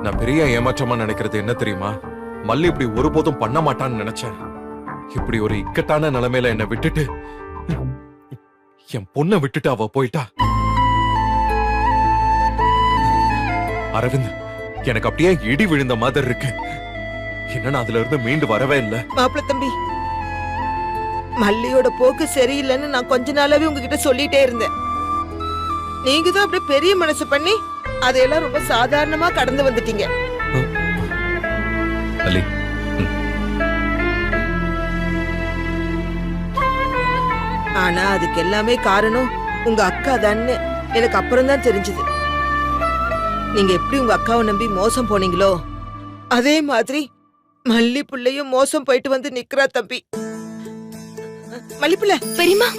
நான் பெரிய ஏமாற்றமா நினைக்கிறது என்ன தெரியுமா? மல்லி இப்படி ஒருபோதும் பண்ண மாட்டான்னு நினைச்சேன். இப்படி ஒரு இக்கட்டான நிலைமையில என்னை விட்டுட்டு என் பொண்ணை விட்டுட்டு அவ போயிட்டா. அரவிந்த், எனக்கு அப்படியே இடி விழுந்த மாதிரி இருக்கு. என்னன்னா அதுல இருந்து மீண்டு வரவே இல்ல. மாப்பிள்ள தம்பி, மல்லியோட போக்கு சரியில்லைன்னு நான் கொஞ்ச நாளாவே உங்ககிட்ட சொல்லிட்டே இருந்தேன். நீங்க தான் அப்படியே பெரிய மனசு பண்ணி அதையெல்லாம் ரொம்ப சாதாரணமா கடந்து வந்துட்டீங்க. அலி, ஆனா அதுக்கு எல்லாமே காரணம் உங்க அக்கா தான்னு எனக்கு அப்புறம் தான் தெரிஞ்சது. நீங்க எப்படி உங்க அக்காவை நம்பி மோசம் போனீங்களோ அதே மாதிரி மல்லி புள்ளையும் மோசம் போயிட்டு வந்து நிக்கிறா தம்பி. மல்லிப்புள்ள பெரியம்மா,